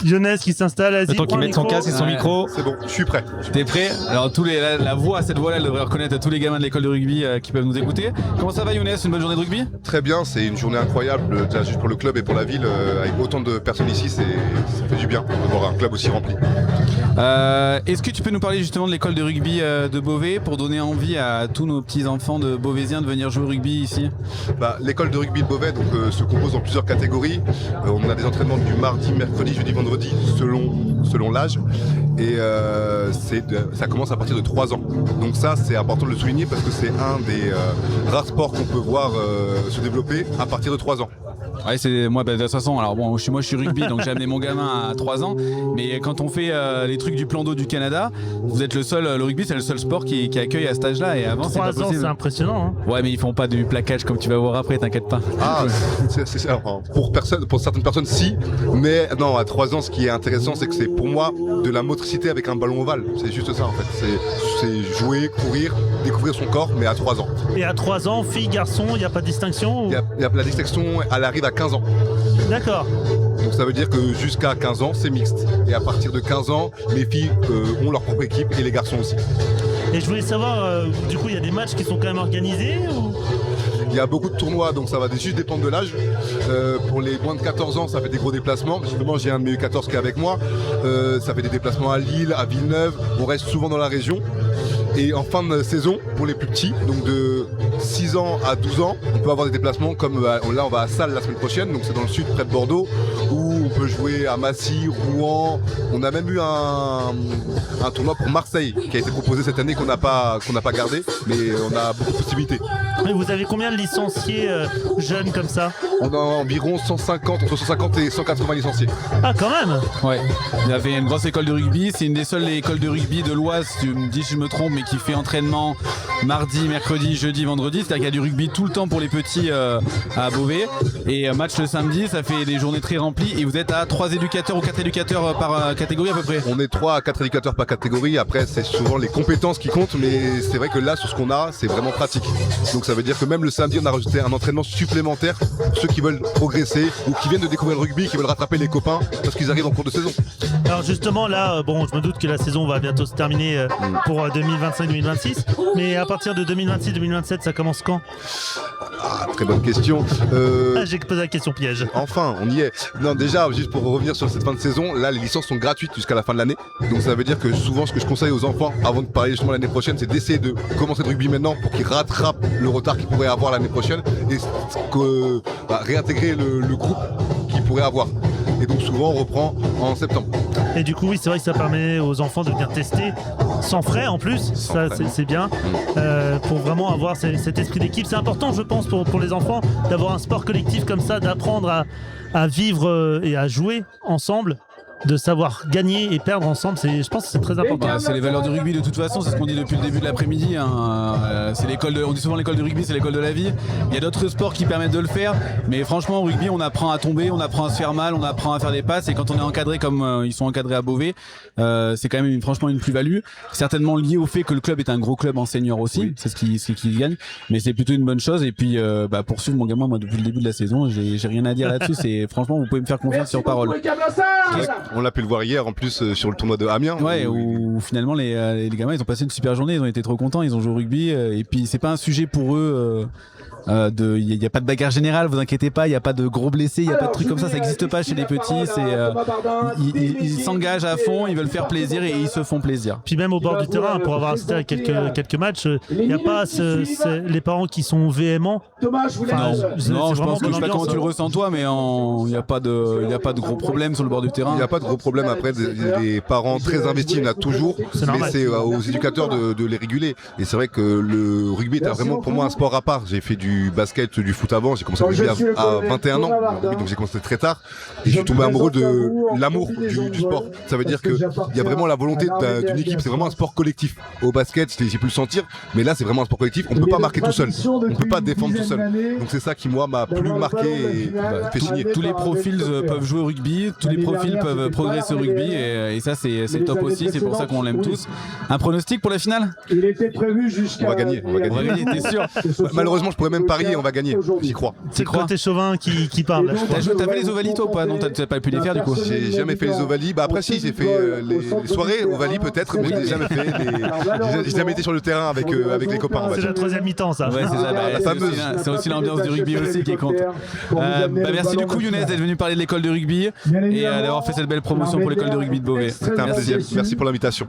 Younes qui s'installe, vas-y. Le temps qu'il mette son casque et son micro. C'est bon, je suis prêt. T'es prêt? Alors la voix, cette voix-là, elle devrait reconnaître à tous les gamins de l'école de rugby qui peuvent nous écouter. Comment ça va Younes? Une bonne journée de rugby? Très bien, c'est une journée incroyable, déjà juste pour le club et pour la ville. Avec autant de personnes ici, ça fait du bien d'avoir un club aussi rempli. Est-ce que tu peux nous parler justement de l'école de rugby de Beauvais pour donner envie à tous nos petits-enfants de Beauvaisiens de venir jouer au rugby ici? L'école de rugby de Beauvais se compose en plusieurs catégories. On a des entraînements du mardi, mercredi, jeudi, vendredi, selon l'âge. Et ça commence à partir de 3 ans. Donc ça, c'est important de le souligner parce que c'est un des rares sports qu'on peut voir se développer à partir de 3 ans. Ouais, c'est moi de toute façon. Alors bon, moi je suis rugby, donc j'ai amené mon gamin à 3 ans. Mais quand on fait les trucs du plan d'eau du Canada, vous êtes le rugby, c'est le seul sport qui accueille à cet âge-là. Et avant, c'est pas possible. 3 ans, c'est impressionnant. Hein. Ouais, mais ils font pas du plaquage comme tu vas voir après, t'inquiète pas. Ah, pour certaines personnes, si. Mais non, à 3 ans, ce qui est intéressant, c'est que c'est pour moi de la motricité avec un ballon ovale. C'est juste ça en fait. C'est jouer, courir, découvrir son corps, mais à 3 ans. Et à 3 ans, fille, garçon, il n'y a pas de distinction ou... La distinction, elle arrive à 15 ans. D'accord. Donc ça veut dire que jusqu'à 15 ans, c'est mixte. Et à partir de 15 ans, les filles ont leur propre équipe et les garçons aussi. Et je voulais savoir, du coup, il y a des matchs qui sont quand même organisés ou... Il y a beaucoup de tournois, donc ça va juste dépendre de l'âge. Pour les moins de 14 ans, ça fait des gros déplacements. Justement, j'ai un de mes U14 qui est avec moi. Ça fait des déplacements à Lille, à Villeneuve. On reste souvent dans la région. Et en fin de saison, pour les plus petits, donc de 6 ans à 12 ans, on peut avoir des déplacements comme là, on va à Salles la semaine prochaine, donc c'est dans le sud, près de Bordeaux, où on peut jouer à Massy, Rouen. On a même eu un tournoi pour Marseille qui a été proposé cette année qu'on n'a pas gardé, mais on a beaucoup de possibilités. Et vous avez combien de licenciés jeunes comme ça? On a environ entre 150 et 180 licenciés. Ah, quand même. Ouais, il y avait une grosse école de rugby, c'est une des seules écoles de rugby de l'Oise, si tu me dis si je me trompe, mais qui fait entraînement mardi, mercredi, jeudi, vendredi, c'est-à-dire qu'il y a du rugby tout le temps pour les petits à Beauvais, et match le samedi, ça fait des journées très remplies, et vous êtes à 3 éducateurs ou 4 éducateurs par catégorie à peu près? On est 3 à 4 éducateurs par catégorie, après c'est souvent les compétences qui comptent, mais c'est vrai que là sur ce qu'on a, c'est vraiment pratique. Donc ça veut dire que même le samedi, on a rajouté un entraînement supplémentaire pour ceux qui veulent progresser ou qui viennent de découvrir le rugby, qui veulent rattraper les copains parce qu'ils arrivent en cours de saison. Alors justement là, je me doute que la saison va bientôt se terminer pour 2025-2026, mais à partir de 2026-2027, ça commence quand? Ah, très bonne question. J'ai posé la question piège. Enfin, on y est. Non, déjà, juste pour revenir sur cette fin de saison, là, les licences sont gratuites jusqu'à la fin de l'année. Donc ça veut dire que souvent, ce que je conseille aux enfants, avant de parler justement l'année prochaine, c'est d'essayer de commencer le rugby maintenant pour qu'ils rattrapent le retard qu'ils pourraient avoir l'année prochaine et réintégrer le groupe qu'ils pourraient avoir. Et donc souvent, on reprend en septembre. Et du coup, oui, c'est vrai que ça permet aux enfants de venir tester sans frais en plus, ça c'est bien, pour vraiment avoir cet esprit d'équipe. C'est important, je pense, pour les enfants d'avoir un sport collectif comme ça, d'apprendre à vivre et à jouer ensemble, de savoir gagner et perdre ensemble, je pense que c'est très important. C'est les valeurs du rugby de toute façon, c'est ce qu'on dit depuis le début de l'après-midi. C'est on dit souvent l'école du rugby, c'est l'école de la vie. Il y a d'autres sports qui permettent de le faire, mais franchement au rugby on apprend à tomber, on apprend à se faire mal, on apprend à faire des passes, et quand on est encadré comme ils sont encadrés à Beauvais, c'est quand même franchement une plus-value. Certainement lié au fait que le club est un gros club en senior aussi, oui. C'est ce qui gagne, mais c'est plutôt une bonne chose. Et puis poursuivre mon gamin, moi depuis le début de la saison, j'ai rien à dire là-dessus. C'est franchement vous pouvez me faire confiance sur parole. On l'a pu le voir hier en plus sur le tournoi de Amiens. Ouais, où finalement les gamins ils ont passé une super journée, ils ont été trop contents, ils ont joué au rugby, et puis c'est pas un sujet pour eux. Il n'y a pas de bagarre générale, vous inquiétez pas, il n'y a pas de gros blessés, il n'y a pas de trucs comme ça n'existe pas chez les petits. Ils s'engagent à fond, ils veulent faire plaisir et ils se font plaisir. Puis même au bord du terrain, pour avoir assisté à quelques matchs, il n'y a pas les parents qui sont véhéments. Non, je pense que je sais pas comment tu le ressens toi, mais il n'y a pas de gros problèmes sur le bord du terrain. Il n'y a pas de gros problèmes. Après, des parents très investis, il y en a toujours, mais c'est aux éducateurs de les réguler. Et c'est vrai que le rugby est vraiment pour moi un sport à part. J'ai fait du basket, du foot avant, j'ai commencé le rugby à 21 ans, donc j'ai commencé très tard et je suis tombé amoureux de l'amour du sport. Ça veut dire qu'il y a vraiment la volonté d'une équipe, c'est vraiment un sport collectif. Au basket, j'ai pu le sentir, mais là c'est vraiment un sport collectif, on ne peut pas marquer tout seul, on ne peut pas défendre tout seul. Donc c'est ça qui moi m'a plus marqué et fait signer. Tous les profils peuvent jouer au rugby, tous les profils peuvent peuvent progresser au rugby et ça c'est top aussi, c'est pour ça qu'on l'aime tous. Un pronostic pour la finale? Il était prévu jusqu'à... On va gagner, On va gagner, t'es sûr? Malheureusement, je pourrais même parier, on va gagner. J'y crois. C'est le côté chauvin qui parle. Là, je crois. T'as fait les Ovalis toi ou pas? Non, t'as pas pu les faire du coup? J'ai jamais fait les Ovalis. Bah après si, j'ai fait les soirées Ovalis peut-être, mais j'ai jamais fait. J'ai jamais été sur le terrain avec les copains. C'est la troisième mi-temps, ça. Ouais, c'est ça. C'est aussi l'ambiance du rugby aussi qui compte. Merci du coup Younes d'être venu parler de l'école de rugby et d'avoir fait cette belle promotion pour l'école de rugby de Beauvais. C'était un plaisir. Merci pour l'invitation.